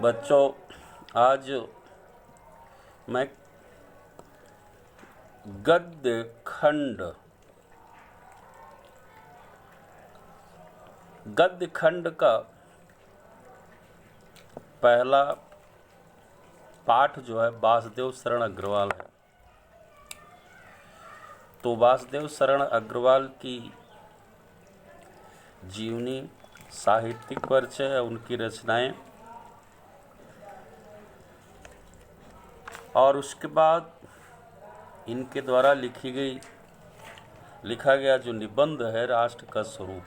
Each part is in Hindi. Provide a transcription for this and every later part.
बच्चों, आज मैं गद्य खंड का पहला पाठ जो है वासुदेव शरण अग्रवाल है। तो वासुदेव शरण अग्रवाल की जीवनी, साहित्यिक परिचय, उनकी रचनाएं और उसके बाद इनके द्वारा लिखा गया जो निबंध है राष्ट्र का स्वरूप,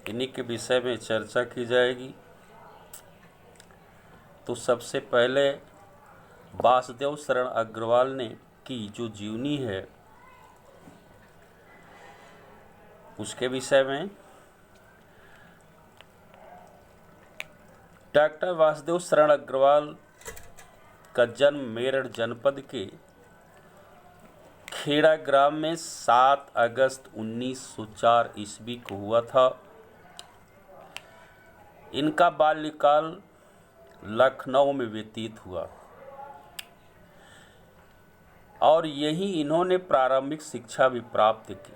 इन्हीं के विषय में चर्चा की जाएगी। तो सबसे पहले वासुदेव शरण अग्रवाल ने की जो जीवनी है उसके विषय में। डॉक्टर वासुदेव शरण अग्रवाल का जन्म मेरठ जनपद के खेड़ा ग्राम में 7 अगस्त 1904 ईस्वी को हुआ था। इनका बाल्यकाल लखनऊ में व्यतीत हुआ और यहीं इन्होंने प्रारंभिक शिक्षा भी प्राप्त की।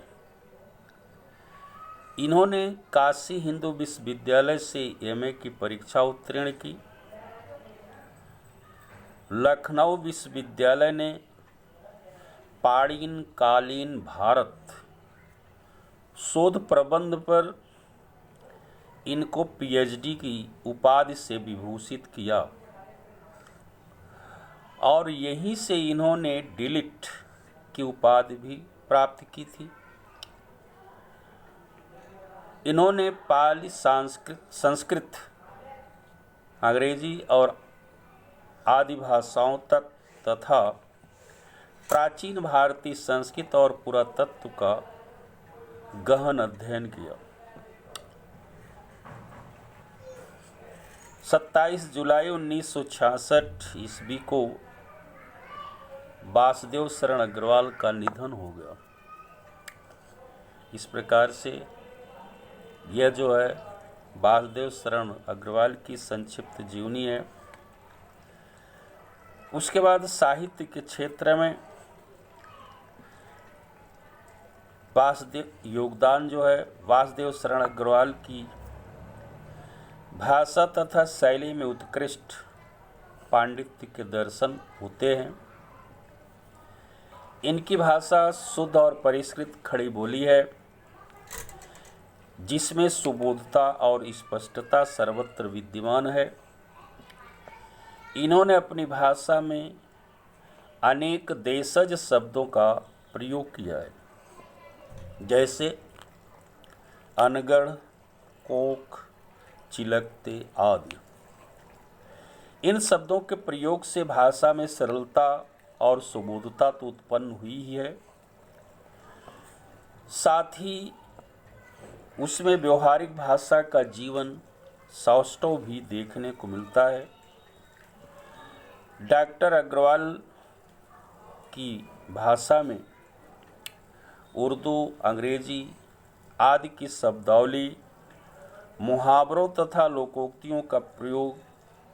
इन्होंने काशी हिंदू विश्वविद्यालय से एमए की परीक्षा उत्तीर्ण की। लखनऊ विश्वविद्यालय ने पाणिन कालीन भारत शोध प्रबंध पर इनको पीएचडी की उपाधि से विभूषित किया और यहीं से इन्होंने डिलिट की उपाधि भी प्राप्त की थी। इन्होंने पाली, संस्कृत, अंग्रेजी और आदि भाषाओं तक तथा प्राचीन भारतीय संस्कृत और पुरातत्व का गहन अध्ययन किया। 27 जुलाई 1966 ईस्वी को वासुदेव शरण अग्रवाल का निधन हो गया। इस प्रकार से यह जो है वासुदेव शरण अग्रवाल की संक्षिप्त जीवनी है। उसके बाद साहित्य के क्षेत्र में योगदान जो है वासुदेव शरण अग्रवाल की भाषा तथा शैली में उत्कृष्ट पांडित्य के दर्शन होते हैं। इनकी भाषा शुद्ध और परिष्कृत खड़ी बोली है, जिसमें सुबोधता और स्पष्टता सर्वत्र विद्यमान है। इन्होंने अपनी भाषा में अनेक देशज शब्दों का प्रयोग किया है, जैसे अनगढ़, कोक, चिलकते आदि। इन शब्दों के प्रयोग से भाषा में सरलता और सुबोधता तो उत्पन्न हुई ही है, साथ ही उसमें व्यवहारिक भाषा का जीवन सौष्ठव भी देखने को मिलता है। डॉक्टर अग्रवाल की भाषा में उर्दू, अंग्रेजी आदि की शब्दावली, मुहावरों तथा लोकोक्तियों का प्रयोग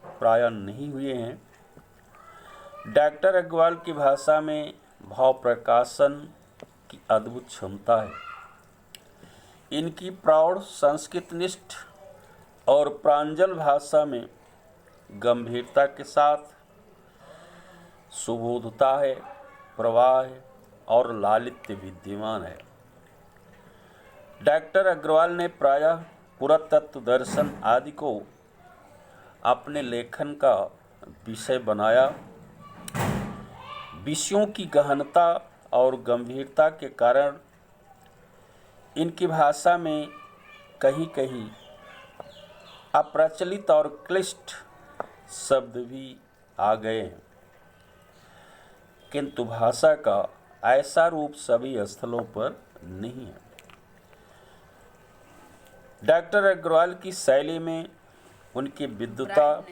प्रायः नहीं हुए हैं। डॉक्टर अग्रवाल की भाषा में भाव प्रकाशन की अद्भुत क्षमता है। इनकी प्रौढ़, संस्कृतनिष्ठ और प्रांजल भाषा में गंभीरता के साथ सुबोधता है, प्रवाह है और लालित्य विद्यमान है। डॉक्टर अग्रवाल ने प्रायः पुरातत्व दर्शन आदि को अपने लेखन का विषय बनाया। विषयों की गहनता और गंभीरता के कारण इनकी भाषा में कहीं कहीं अप्रचलित और क्लिष्ट शब्द भी आ गए हैं, किंतु भाषा का ऐसा रूप सभी स्थलों पर नहीं है। डॉक्टर अग्रवाल की शैली में उनकी विद्वता,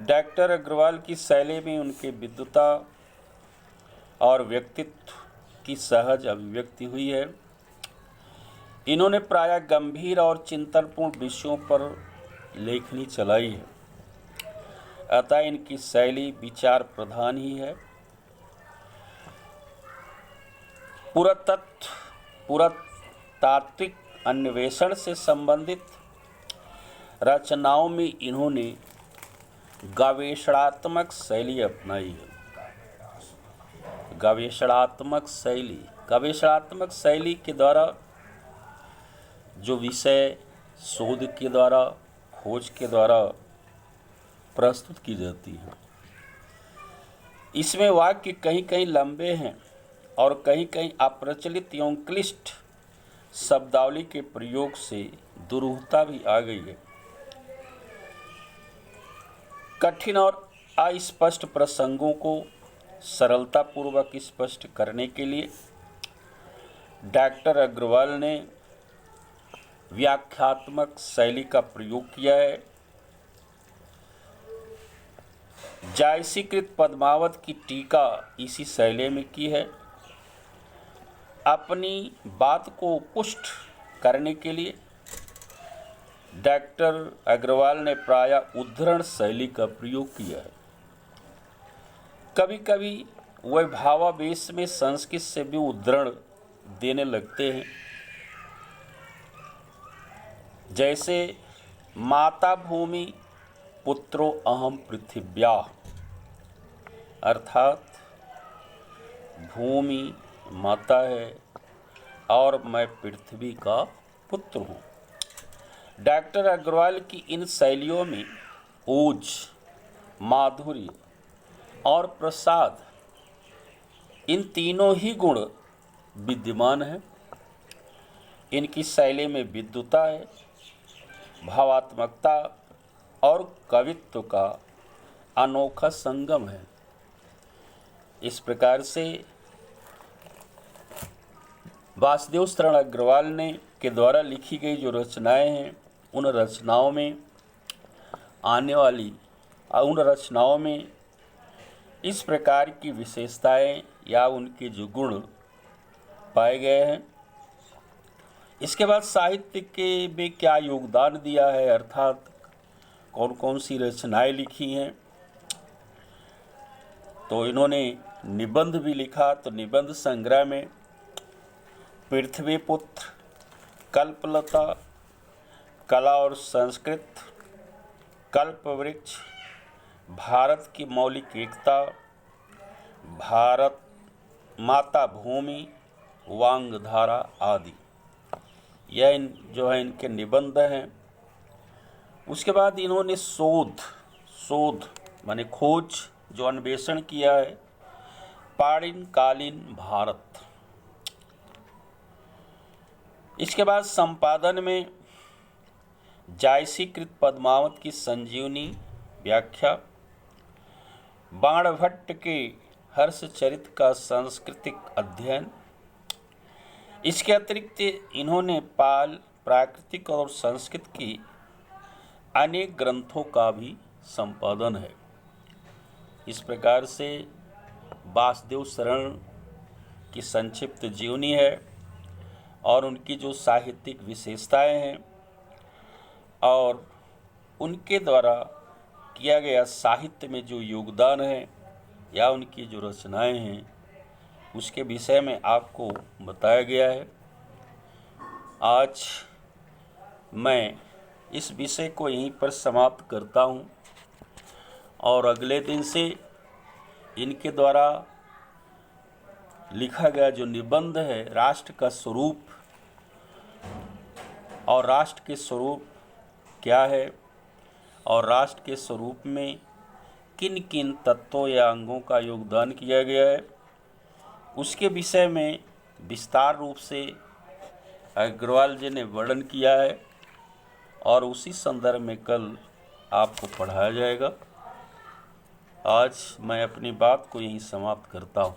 डॉक्टर अग्रवाल की शैली में उनके विद्वता और व्यक्तित्व की सहज अभिव्यक्ति हुई है। इन्होंने प्रायः गंभीर और चिंतनपूर्ण विषयों पर लेखनी चलाई है, अतः इनकी शैली विचार प्रधान ही है। पुरातात्विक अन्वेषण से संबंधित रचनाओं में इन्होंने गवेषणात्मक शैली अपनाई है। गवेषणात्मक शैली के द्वारा जो विषय शोध के द्वारा, खोज के द्वारा प्रस्तुत की जाती है, इसमें वाक्य कहीं कहीं लंबे हैं और कहीं कहीं अप्रचलित एवं क्लिष्ट शब्दावली के प्रयोग से दुरूहता भी आ गई है। कठिन और अस्पष्ट प्रसंगों को सरलतापूर्वक स्पष्ट करने के लिए डॉक्टर अग्रवाल ने व्याख्यात्मक शैली का प्रयोग किया है। जायसीकृत पद्मावत की टीका इसी शैली में की है। अपनी बात को पुष्ट करने के लिए डॉक्टर अग्रवाल ने प्रायः उद्धरण शैली का प्रयोग किया है। कभी कभी वह भावावेश में संस्कृत से भी उद्धरण देने लगते हैं, जैसे माता भूमि पुत्रो अहम पृथिव्या, अर्थात भूमि माता है और मैं पृथ्वी का पुत्र हूँ। डॉक्टर अग्रवाल की इन शैलियों में ओज, माधुर्य और प्रसाद, इन तीनों ही गुण विद्यमान हैं। इनकी शैली में विद्वता है, भावात्मकता और कवित्व का अनोखा संगम है। इस प्रकार से वासुदेव शरण अग्रवाल ने के द्वारा लिखी गई जो रचनाएं हैं, उन रचनाओं में इस प्रकार की विशेषताएं या उनके जो गुण पाए गए हैं। इसके बाद साहित्य के में क्या योगदान दिया है, अर्थात कौन कौन सी रचनाएं लिखी हैं, तो इन्होंने निबंध भी लिखा। तो निबंध संग्रह में पृथ्वीपुत्र, कल्पलता, कला और संस्कृत, कल्पवृक्ष, भारत की मौलिक एकता, भारत माता भूमि, वांगधारा आदि, यह जो है इनके निबंध हैं। उसके बाद इन्होंने शोध माने खोज, जो अन्वेषण किया है, पाणिनकालीन भारत। इसके बाद संपादन में जायसीकृत पद्मावत की संजीवनी व्याख्या, बाणभट्ट के हर्षचरित का सांस्कृतिक अध्ययन। इसके अतिरिक्त इन्होंने पाल, प्राकृतिक और संस्कृत की अनेक ग्रंथों का भी संपादन है। इस प्रकार से वासुदेव शरण की संक्षिप्त जीवनी है और उनकी जो साहित्यिक विशेषताएं हैं और उनके द्वारा किया गया साहित्य में जो योगदान है या उनकी जो रचनाएं हैं, उसके विषय में आपको बताया गया है। आज मैं इस विषय को यहीं पर समाप्त करता हूं और अगले दिन से इनके द्वारा लिखा गया जो निबंध है, राष्ट्र का स्वरूप और राष्ट्र के स्वरूप क्या है और राष्ट्र के स्वरूप में किन किन तत्वों या अंगों का योगदान किया गया है, उसके विषय में विस्तार रूप से अग्रवाल जी ने वर्णन किया है और उसी संदर्भ में कल आपको पढ़ाया जाएगा। आज मैं अपनी बात को यहीं समाप्त करता हूँ।